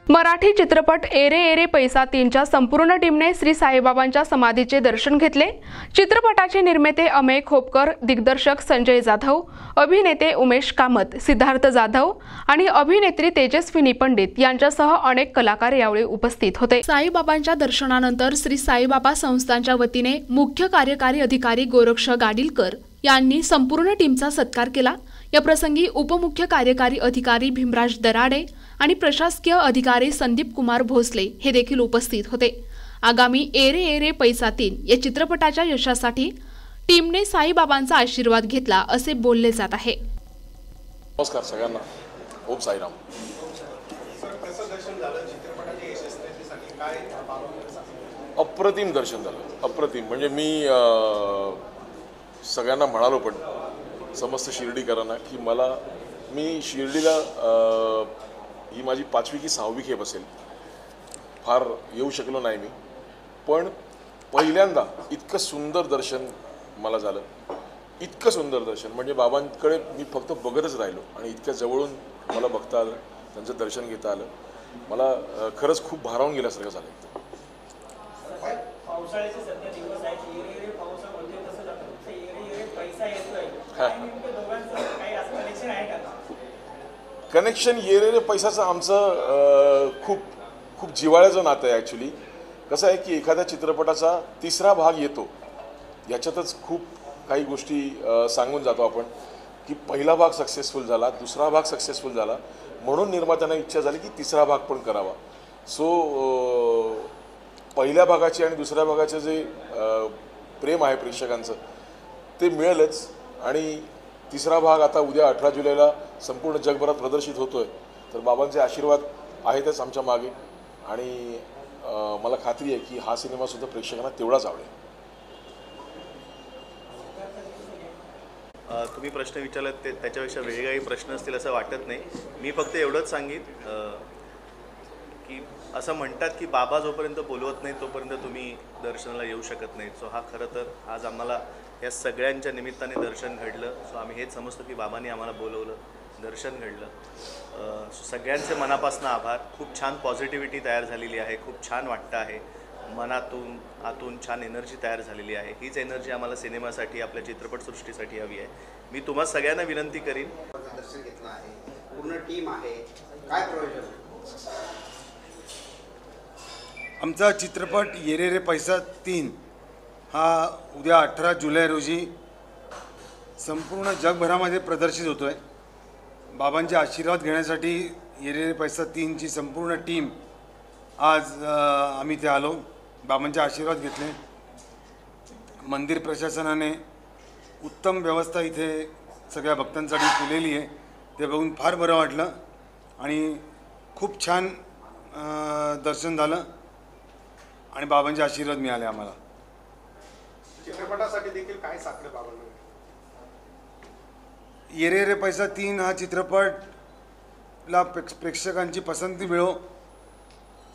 मराठी चित्रपट array array पैसा तीनच्या संपूर्ण टीमने श्री साईबाबांच्या समाधीचे दर्शन घेतले। चित्रपटाचे निर्माते अमेय खोपकर, दिग्दर्शक संजय जाधव, अभिनेते उमेश कामत, सिद्धार्थ जाधव आणि अभिनेत्री तेजस्विनी पंडित यांच्यासह अनेक कलाकार यावेळी उपस्थित होते। साईबाबांच्या दर्शनानंतर श्री साईबाबा संस्थांच्या वतीने मुख्य कार्यकारी अधिकारी गोरक्ष गाडीलकर यांनी संपूर्ण टीमचा सत्कार केला। या प्रसंगी उपमुख्य कार्यकारी अधिकारी भीमराज दराडे आणि प्रशासकीय अधिकारी संदीप कुमार भोसले हे देखील उपस्थित होते। आगामी एरे एरे पैसा तीन या चित्रपटाच्या यशासाठी टीमने साईबाबांचा आशीर्वाद घेतला असे बोलले जात आहे। नमस्कार सगळ्यांना, ओम साईराम। अप्रतिम दर्शन झालं, अप्रतिम। म्हणजे मी सगळ्यांना म्हणालो पण समस्त शिर्डीकरांना की मी शिर्डीला ही माझी 5वी की 6वी खेप असेल, फार येऊ शकलो नाही मी, पण पहिल्यांदा इतकं सुंदर दर्शन मला झालं, इतकं सुंदर दर्शन म्हणजे बाबांकडे मी फक्त बघतच राहिलो आणि इतक्या जवळून मला बघता आलं, त्यांचं दर्शन घेता आलं। मला खरंच खूप भारावून गेल्यासारखं झालं एकदम। कनेक्शन एरे एरे पैसाचं आमचं खूप जिव्हाळ्याचं नातं आहे। ॲक्च्युली कसं आहे की एखाद्या चित्रपटाचा तिसरा भाग येतो, याच्यातच खूप काही गोष्टी सांगून जातो आपण की पहिला भाग सक्सेसफुल झाला, दुसरा भाग सक्सेसफुल झाला, म्हणून निर्मात्यांना इच्छा झाली की तिसरा भाग पण करावा। सो पहिल्या भागाचे आणि दुसऱ्या भागाचे जे प्रेम आहे प्रेक्षकांचं ते मिळेलच, आणि तिसरा भाग आता उद्या 18 जुलैला संपूर्ण जगभरात प्रदर्शित होतोय। तर बाबांचे आशीर्वाद आहेतच आमच्या मागे, आणि मला खात्री आहे की हा सिनेमा सुद्धा प्रेक्षकांना तेवढाच आवडेल। तुम्ही प्रश्न विचारलात ते त्याच्यापेक्षा वेगळे काही प्रश्न असतील असं वाटत नाही। मी फक्त एवढंच सांगेन की असं म्हणतात की बाबा जोपर्यंत बोलवत नाही तोपर्यंत तुम्ही दर्शनाला येऊ शकत नाही। सो हा खरं तर आज आम्हाला या सगळ्यांच्या निमित्ताने दर्शन घडलं। सो आम्ही हेच समजतो की बाबांनी आम्हाला बोलवलं, दर्शन घडलं। सगळ्यांचे मनापासून आभार। खूप छान पॉझिटिव्हिटी तयार झालेली आहे, खूप छान वाटतं आहे, मनातून आतून छान एनर्जी तयार झालेली आहे। हीच एनर्जी आम्हाला सिनेमासाठी, आपल्या चित्रपटसृष्टीसाठी हवी आहे। मी तुम्हा सगळ्यांना विनंती करीन, दर्शन घेतलं आहे, पूर्ण टीम आहे, काय प्रयोजन? आमचा चित्रपट एरे एरे पैसा 3 हा उद्या 18 जुलै रोजी संपूर्ण जगभरामध्ये प्रदर्शित होतो आहे। बाबांचे आशीर्वाद घेण्यासाठी एरे एरे पैसा 3ची संपूर्ण टीम आज आम्ही ते आलो, बाबांचे आशीर्वाद घेतले। मंदिर प्रशासनाने उत्तम व्यवस्था इथे सगळ्या भक्तांसाठी केलेली आहे, ते बघून फार बरं वाटलं आणि खूप छान दर्शन झालं आणि बाबांचे आशीर्वाद मिळाले आम्हाला। चित्रपटासाठी देखील काय साकडे बाबांना? एरे एरे पैसा 3 हा चित्रपटला प्रेक्षकांची पसंती मिळो,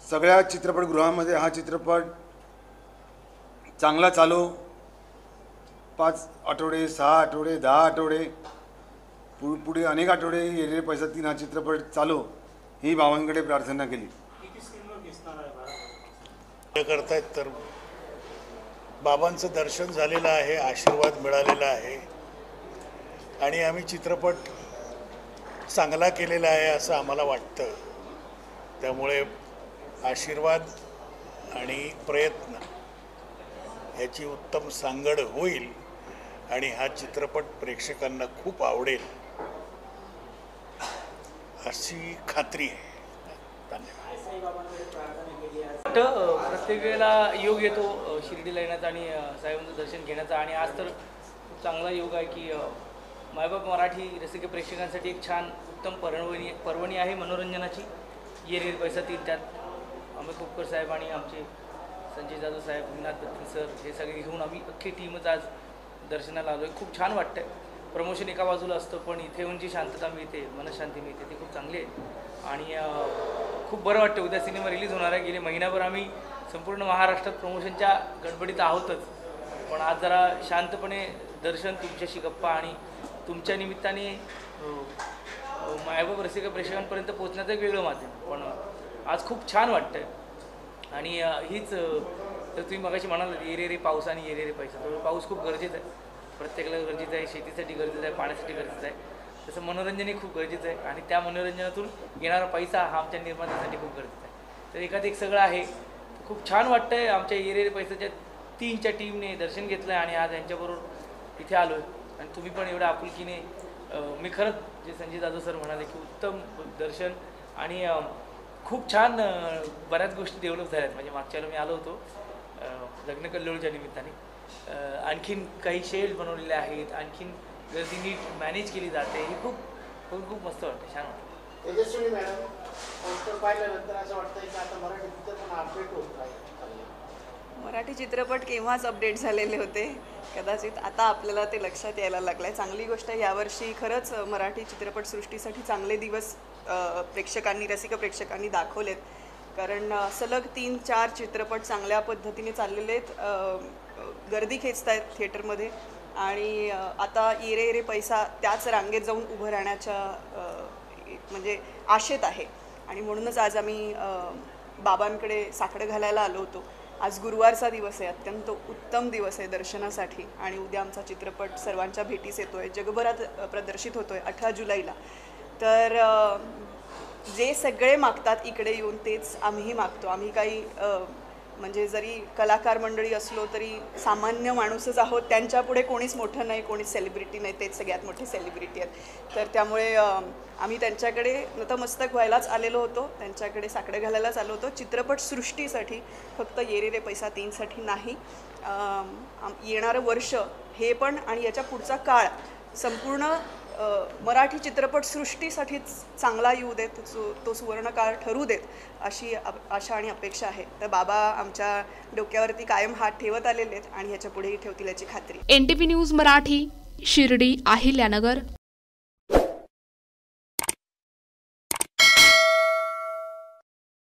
सगळ्या चित्रपटगृहामध्ये हा चित्रपट चांगला चालो, 5 आठवडे, 6 आठवडे, 10 आठवडे, पुढे अनेक आठवडे एरे एरे पैसा 3 हा चित्रपट चालो, ही बाबांकडे प्रार्थना केली। करतायत तर बाबांचं दर्शन झालेलं आहे, आशीर्वाद मिळालेला आहे आणि आम्ही चित्रपट चांगला केलेला आहे असं आम्हाला वाटतं। त्यामुळे आशीर्वाद आणि प्रयत्न ह्याची उत्तम सांगड होईल आणि हा चित्रपट प्रेक्षकांना खूप आवडेल अशी खात्री आहे। प्रत्येक वेळेला योग येतो शिर्डीला येण्याचा आणि साईबाबांचं दर्शन घेण्याचा, आणि आज तर खूप चांगला योग आहे की मायबाप मराठी रसिक प्रेक्षकांसाठी एक छान उत्तम पर्वणी आहे मनोरंजनाची। एरे एरे पैसा 3 त्यात अमेय खोपकर साहेब आणि आमचे संजय जाधव साहेब, विनाथ बत्ती सर हे सगळे घेऊन आम्ही अख्खी टीमच आज दर्शनाला आलो आहे। खूप छान वाटतं आहे। प्रमोशन एका बाजूला असतं पण इथे येऊन जी शांतता मिळते, मनशांती मिळते, ती खूप चांगली आहे आणि खूप बरं वाटतं। उद्या सिनेमा रिलीज होणार आहे। गेले महिनाभर आम्ही संपूर्ण महाराष्ट्रात प्रमोशनच्या गडबडीत आहोतच, पण आज जरा शांतपणे दर्शन, तुमच्याशी गप्पा आणि तुमच्या निमित्ताने मायबाप रसिक प्रेक्षकांपर्यंत पोहोचण्याचं एक वेगळं माध्यम, पण आज खूप छान वाटतं आणि हीच तर तुम्ही मगाशी म्हणाल ये रे पाऊस आणि ये रे पैसा, तर पाऊस खूप गरजेचा आहे, प्रत्येकाला गरजेचं आहे, शेतीसाठी गरजेचं आहे, पाण्यासाठी गरजेचं आहे, तसं मनोरंजनही खूप गरजेचं आहे आणि त्या मनोरंजनातून येणारा पैसा हा आमच्या निर्मात्यासाठी खूप गरजेचा आहे. तर एकात एक सगळं आहे. खूप छान वाटतं आहे. आमच्या ये रे पैसाच्या 3च्या टीमने दर्शन घेतलं आणि आज यांच्याबरोबर इथे आलो आहे आणि तुम्ही पण एवढ्या आपुलकीने मी खरंच जे संजय जाधव सर म्हणाले की उत्तम दर्शन आणि खूप छान बऱ्याच गोष्टी डेव्हलप झाल्यात. म्हणजे मागच्या वेळेला मी आलो होतो लग्न कल्लोळच्या निमित्ताने, आणखीन काही शेड बनवलेले आहेत, आणखीन गर्दी नीट मॅनेज केली जाते, ही खूप खूप खूप मस्त वाटते, छान वाटतं. तेजस्विनी मॅडम, पोस्टर पाहिल्यानंतर असं वाटतंय की आता मराठी चित्रपट पण अपडेट होत आहे. मराठी चित्रपट केव्हाच अपडेट झालेले होते, कदाचित आता आपल्याला ते लक्षात यायला लागलं आहे. चांगली गोष्ट आहे, यावर्षी खरंच मराठी चित्रपटसृष्टीसाठी चांगले दिवस रसिक प्रेक्षकांनी दाखवलेत. कारण सलग 3-4 चित्रपट चांगल्या पद्धतीने चाललेले आहेत, गर्दी खेचत आहेत थिएटरमध्ये आणि आता ये रे पैसा त्याच रांगेत जाऊन उभं राहण्याच्या म्हणजे आशेत आहे. आणि म्हणूनच आज आम्ही बाबांकडे साकडं घालायला आलो होतो. आज गुरुवारचा दिवस आहे, अत्यंत उत्तम दिवस आहे दर्शनासाठी आणि उद्या आमचा चित्रपट सर्वांच्या भेटीस येतो आहे, जगभरात प्रदर्शित होतो आहे 18 जुलैला. तर जे सगळे मागतात इकडे येऊन तेच आम्हीही मागतो. आम्ही काही म्हणजे जरी कलाकार मंडळी असलो तरी सामान्य माणूसच आहोत, त्यांच्यापुढे कोणीच मोठं नाही, कोणीच सेलिब्रिटी नाही, तेच सगळ्यात मोठी सेलिब्रिटी आहेत. तर त्यामुळे आम्ही त्यांच्याकडे नतमस्तक व्हायलाच आलेलो होतो, त्यांच्याकडे साकडं घालायलाच आलो होतो. चित्रपटसृष्टीसाठी, फक्त ये रे पैसा 3साठी नाही. येणारं वर्ष हे पण आणि याच्या पुढचा काळ संपूर्ण मराठी चित्रपटसृष्टीसाठीच चांगला येऊ देत, तो सुवर्णकाळ ठरू देत अशी आशा आणि अपेक्षा आहे. तर बाबा आमच्या डोक्यावरती कायम हात ठेवत आलेले आहेत आणि ह्याच्या पुढेही ठेवतील याची खात्री. NTV news Marathi, Shirdi, Ahilyanagar.